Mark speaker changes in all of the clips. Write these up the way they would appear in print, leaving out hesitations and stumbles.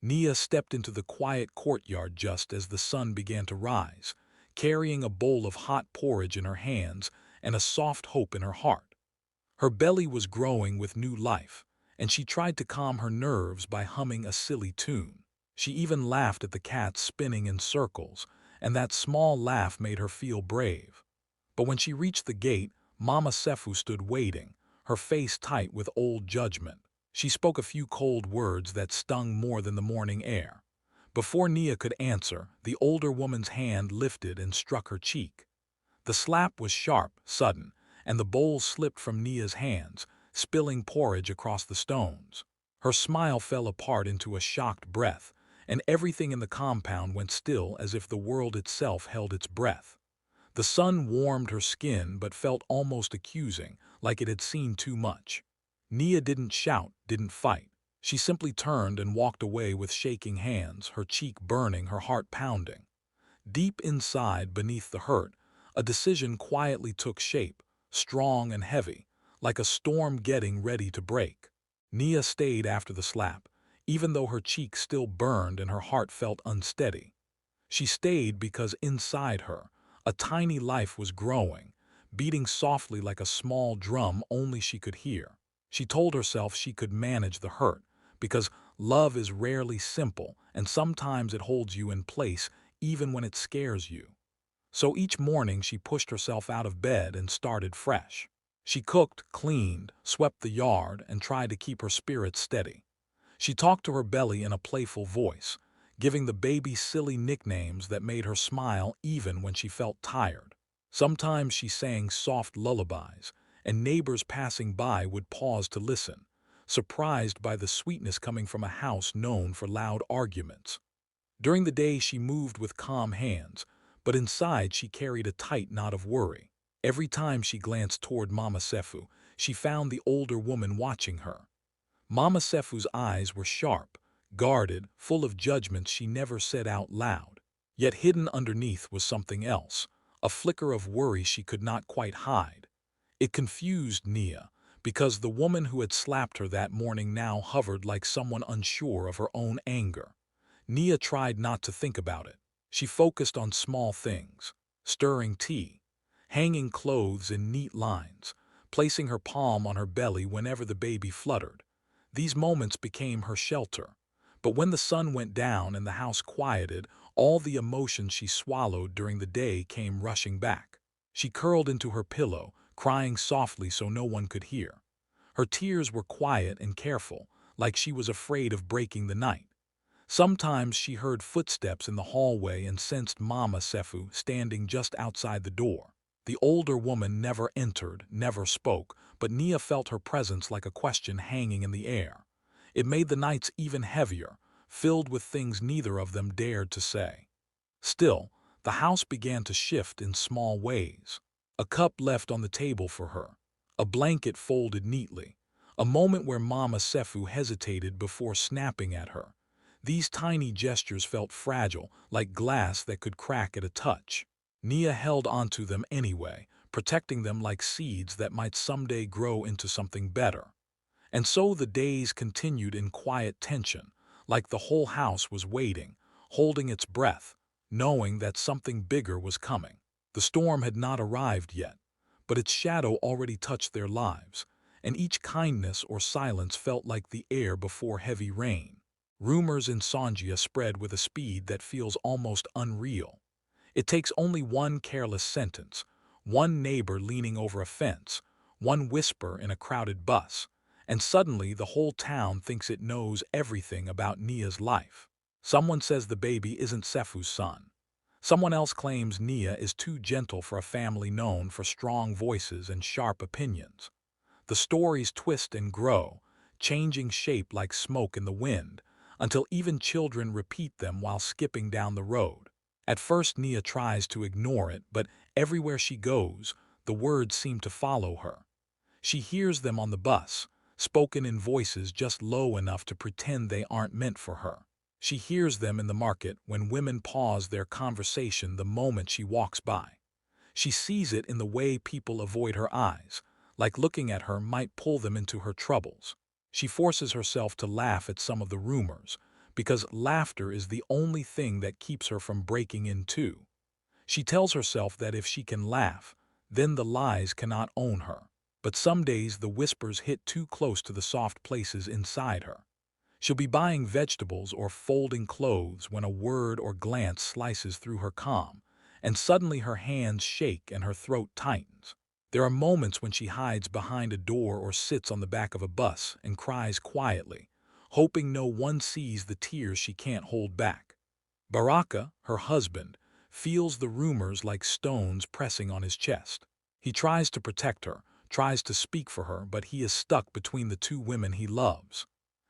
Speaker 1: Nia stepped into the quiet courtyard just as the sun began to rise, carrying a bowl of hot porridge in her hands and a soft hope in her heart. Her belly was growing with new life, and she tried to calm her nerves by humming a silly tune. She even laughed at the cats spinning in circles, and that small laugh made her feel brave. But when she reached the gate, Mama Sefu stood waiting, her face tight with old judgment. She spoke a few cold words that stung more than the morning air. Before Nia could answer, the older woman's hand lifted and struck her cheek. The slap was sharp, sudden, and the bowl slipped from Nia's hands, spilling porridge across the stones. Her smile fell apart into a shocked breath, and everything in the compound went still as if the world itself held its breath. The sun warmed her skin but felt almost accusing, like it had seen too much. Nia didn't shout, didn't fight. She simply turned and walked away with shaking hands, her cheek burning, her heart pounding. Deep inside, beneath the hurt, a decision quietly took shape, strong and heavy, like a storm getting ready to break. Nia stayed after the slap, even though her cheek still burned and her heart felt unsteady. She stayed because inside her, a tiny life was growing, beating softly like a small drum only she could hear. She told herself she could manage the hurt, because love is rarely simple and sometimes it holds you in place even when it scares you. So each morning she pushed herself out of bed and started fresh. She cooked, cleaned, swept the yard, and tried to keep her spirits steady. She talked to her belly in a playful voice, giving the baby silly nicknames that made her smile even when she felt tired. Sometimes she sang soft lullabies, and neighbors passing by would pause to listen, surprised by the sweetness coming from a house known for loud arguments. During the day she moved with calm hands, but inside she carried a tight knot of worry. Every time she glanced toward Mama Sefu, she found the older woman watching her. Mama Sefu's eyes were sharp, guarded, full of judgments she never said out loud. Yet hidden underneath was something else, a flicker of worry she could not quite hide. It confused Nia, because the woman who had slapped her that morning now hovered like someone unsure of her own anger. Nia tried not to think about it. She focused on small things, stirring tea, hanging clothes in neat lines, placing her palm on her belly whenever the baby fluttered. These moments became her shelter. But when the sun went down and the house quieted, all the emotions she swallowed during the day came rushing back. She curled into her pillow, crying softly so no one could hear. Her tears were quiet and careful, like she was afraid of breaking the night. Sometimes she heard footsteps in the hallway and sensed Mama Sefu standing just outside the door. The older woman never entered, never spoke, but Nia felt her presence like a question hanging in the air. It made the nights even heavier, filled with things neither of them dared to say. Still, the house began to shift in small ways. A cup left on the table for her, a blanket folded neatly, a moment where Mama Sefu hesitated before snapping at her. These tiny gestures felt fragile, like glass that could crack at a touch. Nia held onto them anyway, protecting them like seeds that might someday grow into something better. And so the days continued in quiet tension, like the whole house was waiting, holding its breath, knowing that something bigger was coming. The storm had not arrived yet, but its shadow already touched their lives, and each kindness or silence felt like the air before heavy rain. Rumors in Songia spread with a speed that feels almost unreal. It takes only one careless sentence, one neighbor leaning over a fence, one whisper in a crowded bus, and suddenly the whole town thinks it knows everything about Nia's life. Someone says the baby isn't Sefu's son. Someone else claims Nia is too gentle for a family known for strong voices and sharp opinions. The stories twist and grow, changing shape like smoke in the wind, until even children repeat them while skipping down the road. At first Nia tries to ignore it, but everywhere she goes, the words seem to follow her. She hears them on the bus, spoken in voices just low enough to pretend they aren't meant for her. She hears them in the market when women pause their conversation the moment she walks by. She sees it in the way people avoid her eyes, like looking at her might pull them into her troubles. She forces herself to laugh at some of the rumors, because laughter is the only thing that keeps her from breaking in two. She tells herself that if she can laugh, then the lies cannot own her. But some days the whispers hit too close to the soft places inside her. She'll be buying vegetables or folding clothes when a word or glance slices through her calm, and suddenly her hands shake and her throat tightens. There are moments when she hides behind a door or sits on the back of a bus and cries quietly, hoping no one sees the tears she can't hold back. Baraka, her husband, feels the rumors like stones pressing on his chest. He tries to protect her, tries to speak for her, but he is stuck between the two women he loves.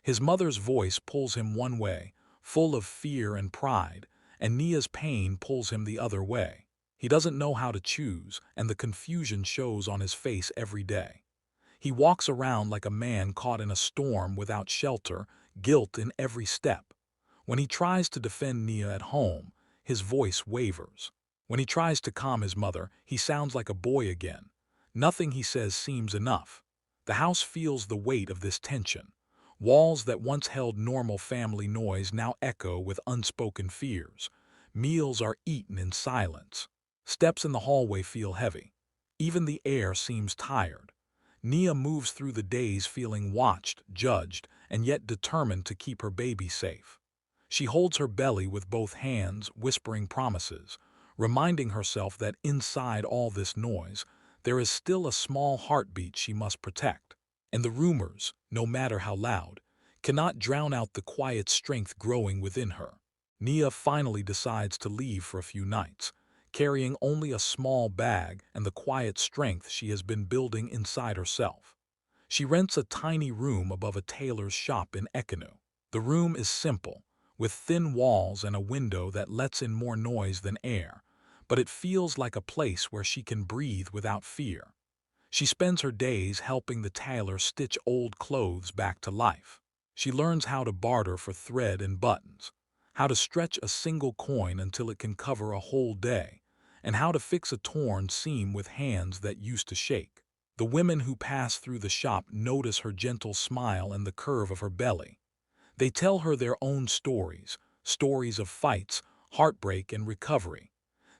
Speaker 1: His mother's voice pulls him one way, full of fear and pride, and Nia's pain pulls him the other way. He doesn't know how to choose, and the confusion shows on his face every day. He walks around like a man caught in a storm without shelter, guilt in every step. When he tries to defend Nia at home, his voice wavers. When he tries to calm his mother, he sounds like a boy again. Nothing he says seems enough. The house feels the weight of this tension. Walls that once held normal family noise now echo with unspoken fears. Meals are eaten in silence. Steps in the hallway feel heavy. Even the air seems tired. Nia moves through the days feeling watched, judged, and yet determined to keep her baby safe. She holds her belly with both hands, whispering promises, reminding herself that inside all this noise, there is still a small heartbeat she must protect. And the rumors, no matter how loud, cannot drown out the quiet strength growing within her. Nia finally decides to leave for a few nights, carrying only a small bag and the quiet strength she has been building inside herself. She rents a tiny room above a tailor's shop in Ekinu. The room is simple, with thin walls and a window that lets in more noise than air, but it feels like a place where she can breathe without fear. She spends her days helping the tailor stitch old clothes back to life. She learns how to barter for thread and buttons, how to stretch a single coin until it can cover a whole day, and how to fix a torn seam with hands that used to shake. The women who pass through the shop notice her gentle smile and the curve of her belly. They tell her their own stories, stories of fights, heartbreak, and recovery.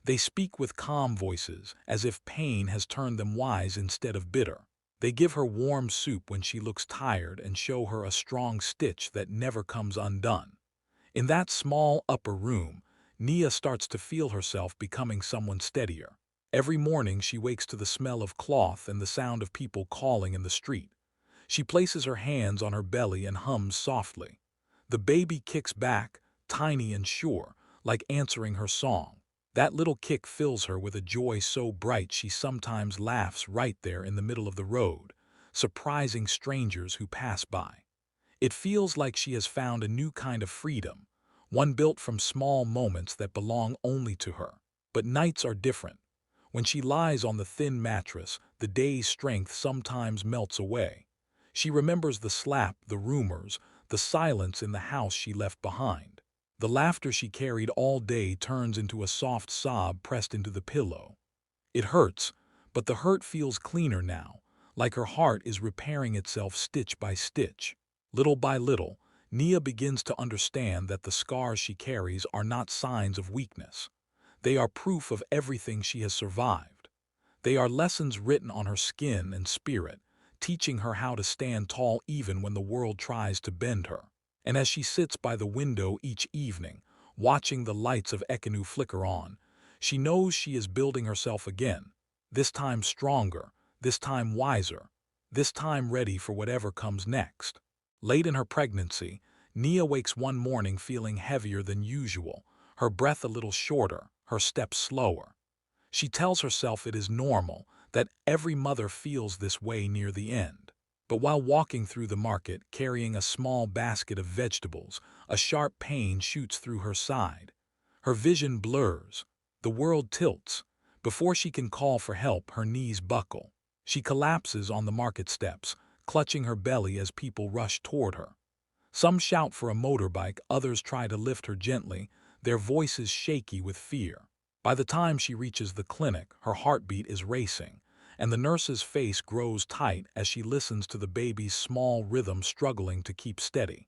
Speaker 1: They speak with calm voices, as if pain has turned them wise instead of bitter. They give her warm soup when she looks tired and show her a strong stitch that never comes undone. In that small upper room, Nia starts to feel herself becoming someone steadier. Every morning she wakes to the smell of cloth and the sound of people calling in the street. She places her hands on her belly and hums softly. The baby kicks back, tiny and sure, like answering her song. That little kick fills her with a joy so bright she sometimes laughs right there in the middle of the road, surprising strangers who pass by. It feels like she has found a new kind of freedom, one built from small moments that belong only to her. But nights are different. When she lies on the thin mattress, the day's strength sometimes melts away. She remembers the slap, the rumors, the silence in the house she left behind. The laughter she carried all day turns into a soft sob pressed into the pillow. It hurts, but the hurt feels cleaner now, like her heart is repairing itself stitch by stitch. Little by little, Nia begins to understand that the scars she carries are not signs of weakness. They are proof of everything she has survived. They are lessons written on her skin and spirit, teaching her how to stand tall even when the world tries to bend her. And as she sits by the window each evening, watching the lights of Ekinu flicker on, she knows she is building herself again, this time stronger, this time wiser, this time ready for whatever comes next. Late in her pregnancy, Nia wakes one morning feeling heavier than usual, her breath a little shorter, her steps slower. She tells herself it is normal, that every mother feels this way near the end. But while walking through the market, carrying a small basket of vegetables, a sharp pain shoots through her side. Her vision blurs. The world tilts. Before she can call for help, her knees buckle. She collapses on the market steps, clutching her belly as people rush toward her. Some shout for a motorbike, others try to lift her gently, their voices shaky with fear. By the time she reaches the clinic, her heartbeat is racing, and the nurse's face grows tight as she listens to the baby's small rhythm struggling to keep steady.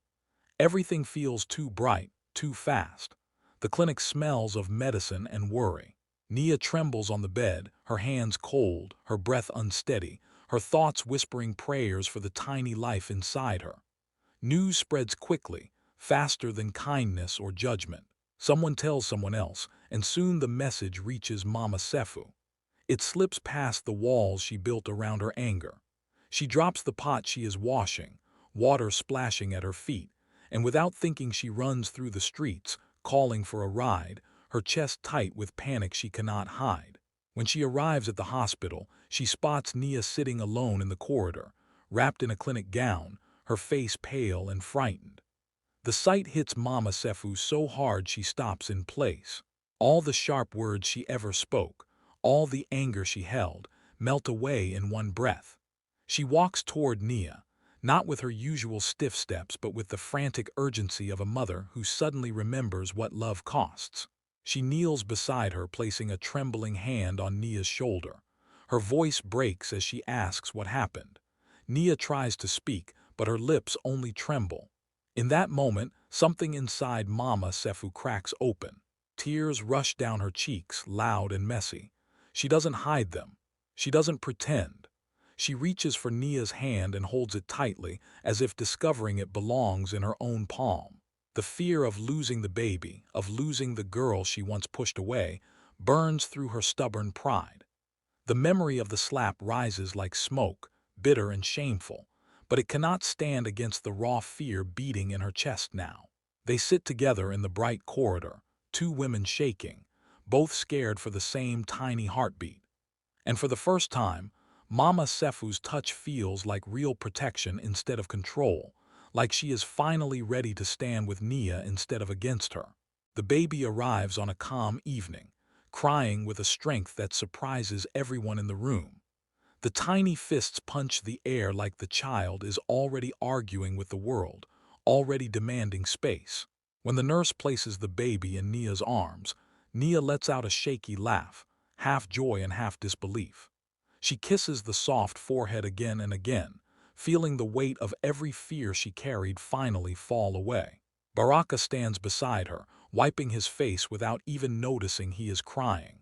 Speaker 1: Everything feels too bright, too fast. The clinic smells of medicine and worry. Nia trembles on the bed, her hands cold, her breath unsteady, her thoughts whispering prayers for the tiny life inside her. News spreads quickly, faster than kindness or judgment. Someone tells someone else, and soon the message reaches Mama Sefu. It slips past the walls she built around her anger. She drops the pot she is washing, water splashing at her feet, and without thinking she runs through the streets, calling for a ride, her chest tight with panic she cannot hide. When she arrives at the hospital, she spots Nia sitting alone in the corridor, wrapped in a clinic gown, her face pale and frightened. The sight hits Mama Sefu so hard she stops in place. All the sharp words she ever spoke, all the anger she held, melt away in one breath. She walks toward Nia, not with her usual stiff steps but with the frantic urgency of a mother who suddenly remembers what love costs. She kneels beside her, placing a trembling hand on Nia's shoulder. Her voice breaks as she asks what happened. Nia tries to speak, but her lips only tremble. In that moment, something inside Mama Sefu cracks open. Tears rush down her cheeks, loud and messy. She doesn't hide them. She doesn't pretend. She reaches for Nia's hand and holds it tightly, as if discovering it belongs in her own palm. The fear of losing the baby, of losing the girl she once pushed away, burns through her stubborn pride. The memory of the slap rises like smoke, bitter and shameful, but it cannot stand against the raw fear beating in her chest now. They sit together in the bright corridor, two women shaking, both scared for the same tiny heartbeat. And for the first time, Mama Sefu's touch feels like real protection instead of control, like she is finally ready to stand with Nia instead of against her. The baby arrives on a calm evening, crying with a strength that surprises everyone in the room. The tiny fists punch the air like the child is already arguing with the world, already demanding space. When the nurse places the baby in Nia's arms, Nia lets out a shaky laugh, half joy and half disbelief. She kisses the soft forehead again and again, feeling the weight of every fear she carried finally fall away. Baraka stands beside her, wiping his face without even noticing he is crying.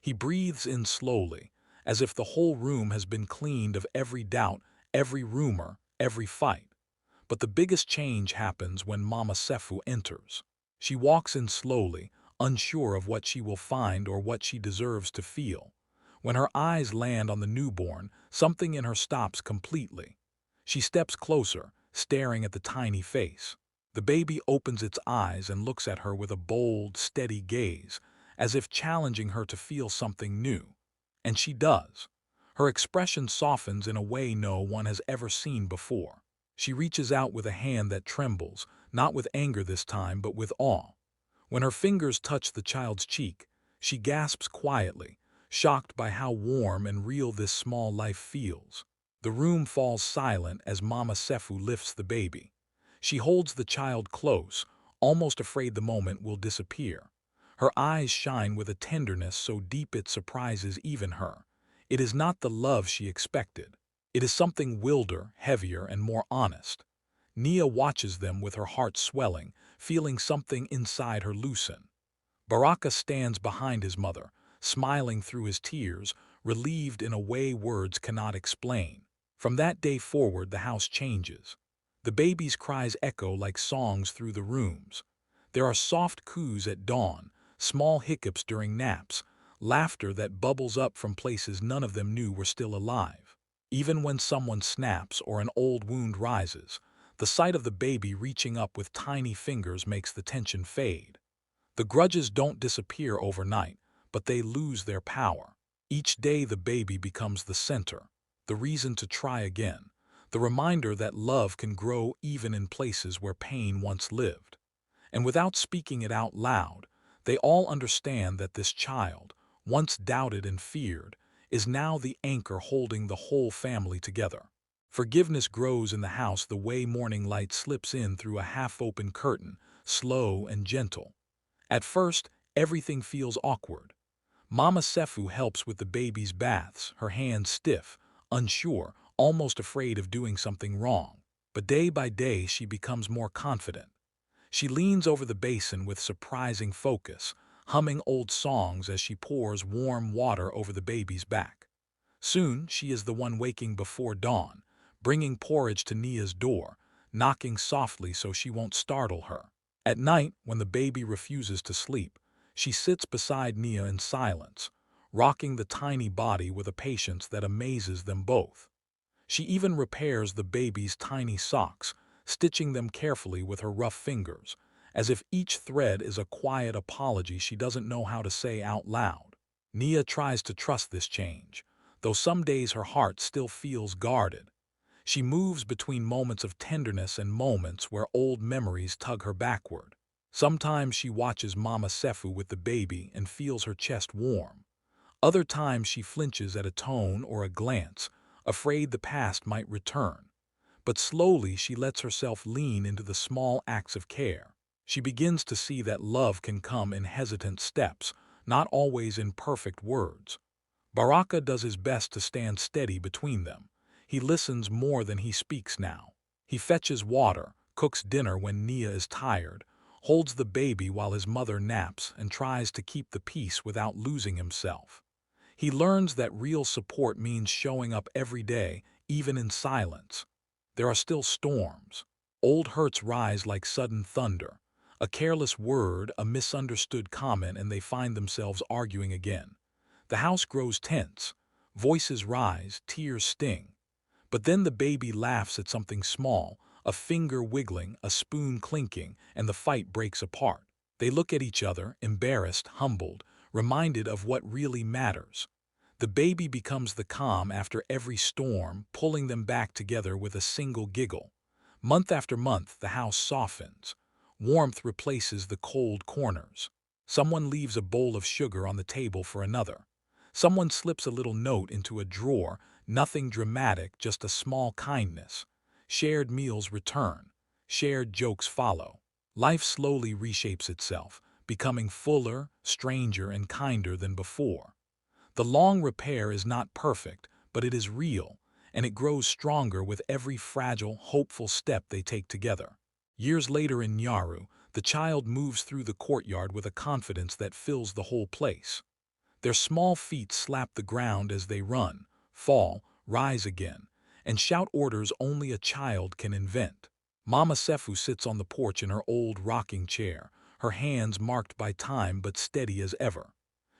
Speaker 1: He breathes in slowly, as if the whole room has been cleaned of every doubt, every rumor, every fight. But the biggest change happens when Mama Sefu enters. She walks in slowly, unsure of what she will find or what she deserves to feel. When her eyes land on the newborn, something in her stops completely. She steps closer, staring at the tiny face. The baby opens its eyes and looks at her with a bold, steady gaze, as if challenging her to feel something new. And she does. Her expression softens in a way no one has ever seen before. She reaches out with a hand that trembles, not with anger this time, but with awe. When her fingers touch the child's cheek, she gasps quietly, shocked by how warm and real this small life feels. The room falls silent as Mama Sefu lifts the baby. She holds the child close, almost afraid the moment will disappear. Her eyes shine with a tenderness so deep it surprises even her. It is not the love she expected. It is something wilder, heavier, and more honest. Nia watches them with her heart swelling, feeling something inside her loosen. Baraka stands behind his mother, smiling through his tears, relieved in a way words cannot explain. From that day forward, the house changes. The baby's cries echo like songs through the rooms. There are soft coos at dawn, small hiccups during naps, laughter that bubbles up from places none of them knew were still alive. Even when someone snaps or an old wound rises, the sight of the baby reaching up with tiny fingers makes the tension fade. The grudges don't disappear overnight, but they lose their power. Each day the baby becomes the center, the reason to try again, the reminder that love can grow even in places where pain once lived. And without speaking it out loud, they all understand that this child, once doubted and feared, is now the anchor holding the whole family together. Forgiveness grows in the house the way morning light slips in through a half-open curtain, slow and gentle. At first, everything feels awkward. Mama Sefu helps with the baby's baths, her hands stiff, unsure, almost afraid of doing something wrong. But day by day she becomes more confident. She leans over the basin with surprising focus, humming old songs as she pours warm water over the baby's back. Soon she is the one waking before dawn, bringing porridge to Nia's door, knocking softly so she won't startle her. At night, when the baby refuses to sleep, she sits beside Nia in silence, rocking the tiny body with a patience that amazes them both. She even repairs the baby's tiny socks, stitching them carefully with her rough fingers, as if each thread is a quiet apology she doesn't know how to say out loud. Nia tries to trust this change, though some days her heart still feels guarded. She moves between moments of tenderness and moments where old memories tug her backward. Sometimes she watches Mama Sefu with the baby and feels her chest warm. Other times she flinches at a tone or a glance, afraid the past might return. But slowly she lets herself lean into the small acts of care. She begins to see that love can come in hesitant steps, not always in perfect words. Baraka does his best to stand steady between them. He listens more than he speaks now. He fetches water, cooks dinner when Nia is tired, holds the baby while his mother naps, and tries to keep the peace without losing himself. He learns that real support means showing up every day, even in silence. There are still storms. Old hurts rise like sudden thunder. A careless word, a misunderstood comment, and they find themselves arguing again. The house grows tense. Voices rise, tears sting. But then the baby laughs at something small, a finger wiggling, a spoon clinking, and the fight breaks apart. They look at each other, embarrassed, humbled, reminded of what really matters. The baby becomes the calm after every storm, pulling them back together with a single giggle. Month after month, the house softens. Warmth replaces the cold corners. Someone leaves a bowl of sugar on the table for another. Someone slips a little note into a drawer, nothing dramatic, just a small kindness. Shared meals return. Shared jokes follow. Life slowly reshapes itself, becoming fuller, stranger, and kinder than before. The long repair is not perfect, but it is real, and it grows stronger with every fragile, hopeful step they take together. Years later in Nyaru, the child moves through the courtyard with a confidence that fills the whole place. Their small feet slap the ground as they run, fall, rise again, and shout orders only a child can invent. Mama Sefu sits on the porch in her old rocking chair, her hands marked by time but steady as ever.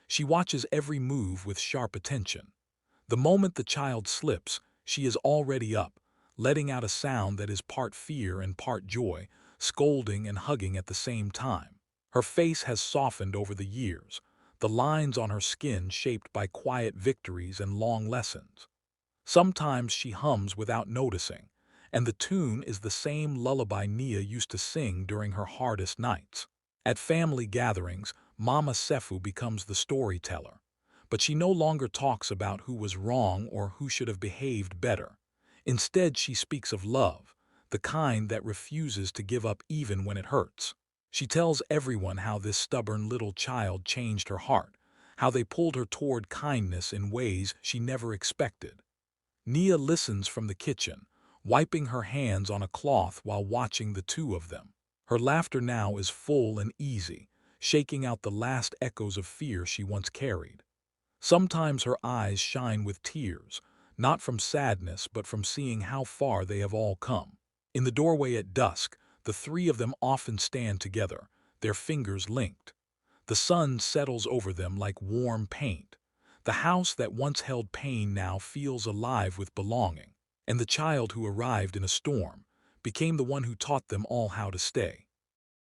Speaker 1: She watches every move with sharp attention. The moment the child slips, she is already up, letting out a sound that is part fear and part joy, scolding and hugging at the same time. Her face has softened over the years, the lines on her skin shaped by quiet victories and long lessons. Sometimes she hums without noticing, and the tune is the same lullaby Nia used to sing during her hardest nights. At family gatherings, Mama Sefu becomes the storyteller, but she no longer talks about who was wrong or who should have behaved better. Instead, she speaks of love, the kind that refuses to give up even when it hurts. She tells everyone how this stubborn little child changed her heart, how they pulled her toward kindness in ways she never expected. Nia listens from the kitchen, wiping her hands on a cloth while watching the two of them. Her laughter now is full and easy, shaking out the last echoes of fear she once carried. Sometimes her eyes shine with tears, not from sadness but from seeing how far they have all come. In the doorway at dusk, the three of them often stand together, their fingers linked. The sun settles over them like warm paint. The house that once held pain now feels alive with belonging, and the child who arrived in a storm became the one who taught them all how to stay.